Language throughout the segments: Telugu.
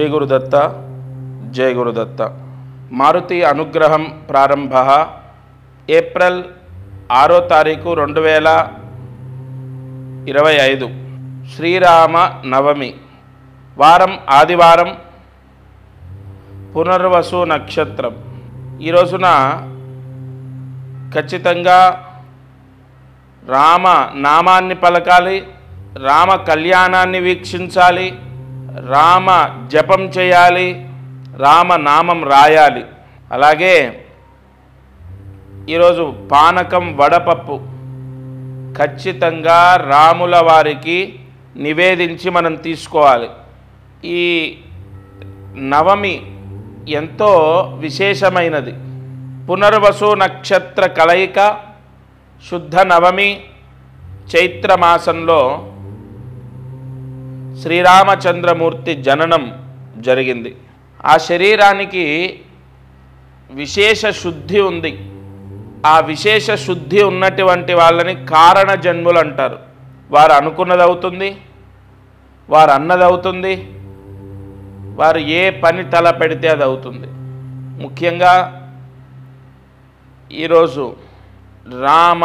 శ్రీ గురుదత్త జయ గురుదత్త. మారుతి అనుగ్రహం ప్రారంభ ఏప్రిల్ 6వ తారీఖు 2025 శ్రీరామ నవమి వారం ఆదివారం పునర్వసు నక్షత్రం. ఈ రోజున ఖచ్చితంగా రామ నామాన్ని పలకాలి, రామ కళ్యాణాన్ని వీక్షించాలి, రామ జపం చేయాలి, రామ నామం రాయాలి. అలాగే ఈరోజు పానకం వడపప్పు ఖచ్చితంగా రాముల వారికి నివేదించి మనం తీసుకోవాలి. ఈ నవమి ఎంతో విశేషమైనది. పునర్వసు నక్షత్ర కలయిక, శుద్ధ నవమి, చైత్రమాసంలో శ్రీరామచంద్రమూర్తి జననం జరిగింది. ఆ శరీరానికి విశేష శుద్ధి ఉంది. ఆ విశేష శుద్ధి ఉన్నటువంటి వాళ్ళని కారణ జన్ములు అంటారు. వారు అనుకున్నది అవుతుంది, వారు అన్నది అవుతుంది, వారు ఏ పని తల పెడితే అది అవుతుంది. ముఖ్యంగా ఈరోజు రామ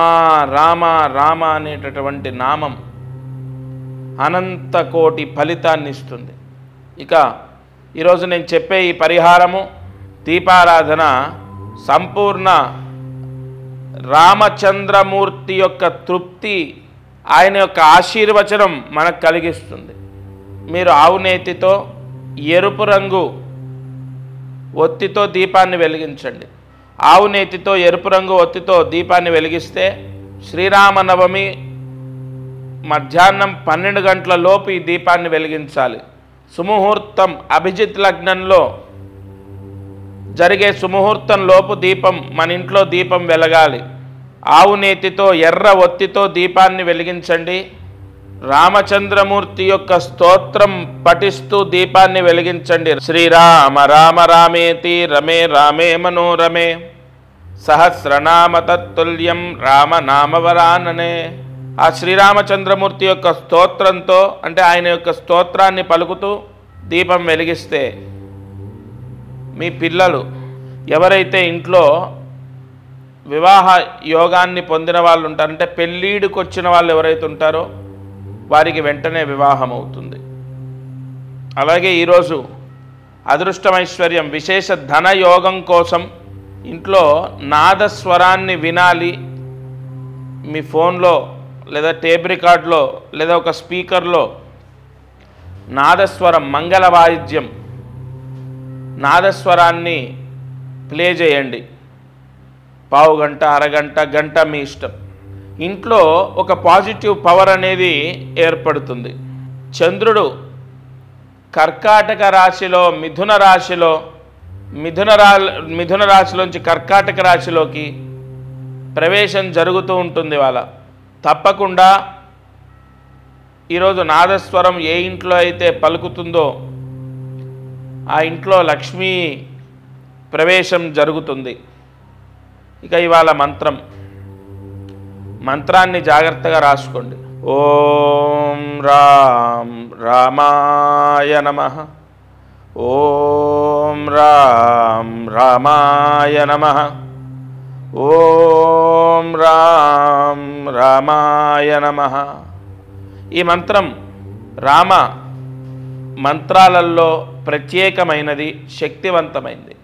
రామ రామ అనేటటువంటి నామం అనంత కోటి ఫలితాన్ని ఇస్తుంది. ఇక ఈరోజు నేను చెప్పే ఈ పరిహారము, దీపారాధన సంపూర్ణ రామచంద్రమూర్తి యొక్క తృప్తి, ఆయన యొక్క ఆశీర్వచనం మనకు కలిగిస్తుంది. మీరు ఆవు నేతితో ఎరుపు రంగు ఒత్తితో దీపాన్ని వెలిగించండి. ఆవు నేతితో ఎరుపు రంగు ఒత్తితో దీపాన్ని వెలిగిస్తే శ్రీరామనవమి మధ్యాహ్నం 12 గంటల లోపు ఈ దీపాన్ని వెలిగించాలి. సుముహూర్తం అభిజిత్ లగ్నంలో జరిగే సుముహూర్తం లోపు దీపం మన ఇంట్లో దీపం వెలగాలి. ఆవు నేతితో ఎర్ర ఒత్తితో దీపాన్ని వెలిగించండి. రామచంద్రమూర్తి యొక్క స్తోత్రం పఠిస్తూ దీపాన్ని వెలిగించండి. శ్రీరామ రామ రామేతి రమే రామే మనోరమే సహస్రనామ తత్తుల్యం రామనామవరాననే. ఆ శ్రీరామచంద్రమూర్తి యొక్క స్తోత్రంతో, అంటే ఆయన యొక్క స్తోత్రాన్ని పలుకుతూ దీపం వెలిగిస్తే మీ పిల్లలు ఎవరైతే ఇంట్లో వివాహ యోగాన్ని పొందిన వాళ్ళు ఉంటారంటే పెళ్ళిడికి వచ్చిన వాళ్ళు ఎవరైతే ఉంటారో వారికి వెంటనే వివాహం అవుతుంది. అలాగే ఈరోజు అదృష్టమైశ్వర్యం విశేష ధన యోగం కోసం ఇంట్లో నాదస్వరాన్ని వినాలి. మీ ఫోన్లో లేదా టేప్ రికార్డులో లేదా ఒక స్పీకర్లో నాదస్వరం, మంగళ వాయిద్యం నాదస్వరాన్ని ప్లే చేయండి. పావు గంట, అరగంట, గంట మీ ఇష్టం. ఇంట్లో ఒక పాజిటివ్ పవర్ అనేది ఏర్పడుతుంది. చంద్రుడు కర్కాటక రాశిలో మిథున రాశిలోంచి కర్కాటక రాశిలోకి ప్రవేశం జరుగుతూ ఉంటుంది. ఇవాళ తప్పకుండా ఈరోజు నాదస్వరం ఏ ఇంట్లో అయితే పలుకుతుందో ఆ ఇంట్లో లక్ష్మీ ప్రవేశం జరుగుతుంది. ఇక ఇవాళ మంత్రాన్ని జాగ్రత్తగా రాసుకోండి. ఓం రామ్ రామాయ నమః, ఓం రామ్ రామాయ నమః, ఓం రామ్ రామాయ నమః. ఈ మంత్రం రామ మంత్రాలలో ప్రత్యేకమైనది, శక్తివంతమైనది.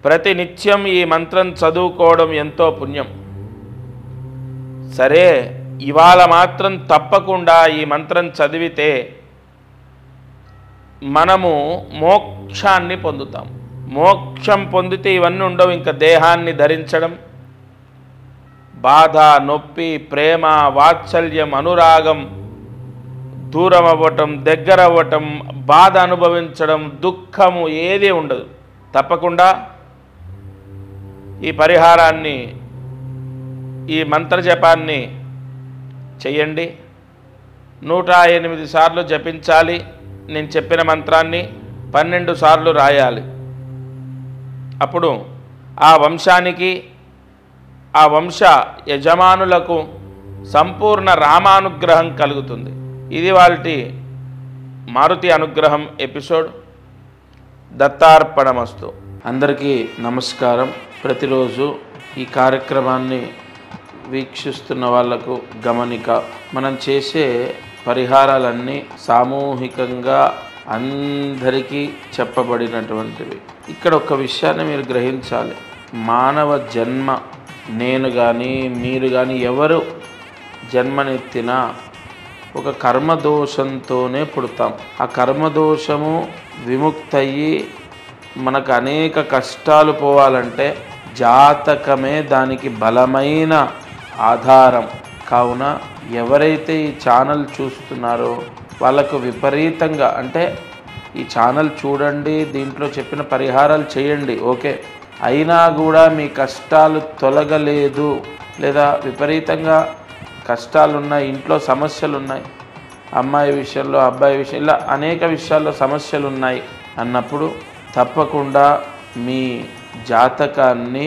ప్రతినిత్యం ఈ మంత్రం చదువుకోవడం ఎంతో పుణ్యం. సరే, ఇవాళ మాత్రం తప్పకుండా ఈ మంత్రం చదివితే మనము మోక్షాన్ని పొందుతాం. మోక్షం పొందితే ఇవన్నీ ఉండవు. ఇంకా దేహాన్ని ధరించడం, బాధ, నొప్పి, ప్రేమ, వాత్సల్యం, అనురాగం, దూరం అవ్వటం, దగ్గర అవ్వటం, బాధ అనుభవించడం, దుఃఖము ఏదీ ఉండదు. తప్పకుండా ఈ పరిహారాన్ని, ఈ మంత్రజపాన్ని చెయ్యండి. 108 సార్లు జపించాలి. నేను చెప్పిన మంత్రాన్ని 12 సార్లు రాయాలి. అప్పుడు ఆ వంశానికి, ఆ వంశ యజమానులకు సంపూర్ణ రామానుగ్రహం కలుగుతుంది. ఇది వాల్టి మారుతి అనుగ్రహం ఎపిసోడ్. దత్తార్పణమస్తు. అందరికీ నమస్కారం. ప్రతిరోజు ఈ కార్యక్రమాన్ని వీక్షిస్తున్న వాళ్లకు గమనిక, మనం చేసే పరిహారాలన్నీ సామూహికంగా అందరికీ చెప్పబడినటువంటివి. ఇక్కడ ఒక విషయాన్ని మీరు గ్రహించాలి. మానవ జన్మ, నేను కానీ మీరు కానీ ఎవరు జన్మనెత్తినా ఒక కర్మదోషంతోనే పుడతాం. ఆ కర్మదోషము విముక్తయ్యి మనకు అనేక కష్టాలు పోవాలంటే జాతకమే దానికి బలమైన ఆధారం. కావున ఎవరైతే ఈ ఛానల్ చూస్తున్నారో వాళ్ళకు విపరీతంగా, అంటే ఈ ఛానల్ చూడండి, దీంట్లో చెప్పిన పరిహారాలు చేయండి, ఓకే, అయినా కూడా మీ కష్టాలు తొలగలేదు, లేదా విపరీతంగా కష్టాలున్నాయి, ఇంట్లో సమస్యలు ఉన్నాయి, అమ్మాయి విషయంలో అబ్బాయి విషయం, ఇలా అనేక విషయాల్లో సమస్యలు ఉన్నాయి అన్నప్పుడు తప్పకుండా మీ జాతకాన్ని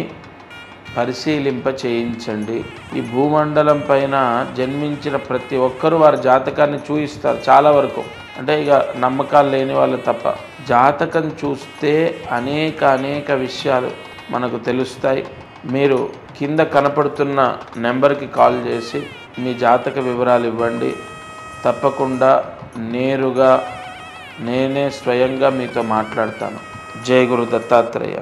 పరిశీలింప చేయించండి. ఈ భూమండలం పైన జన్మించిన ప్రతి ఒక్కరూ వారి జాతకాన్ని చూయిస్తారు చాలా వరకు, అంటే ఇక నమ్మకాలు లేని వాళ్ళు తప్ప. జాతకం చూస్తే అనేక విషయాలు మనకు తెలుస్తాయి. మీరు కింద కనపడుతున్న నెంబర్కి కాల్ చేసి మీ జాతక వివరాలు ఇవ్వండి. తప్పకుండా నేరుగా నేనే స్వయంగా మీతో మాట్లాడతాను. జై గురు దత్తాత్రేయ.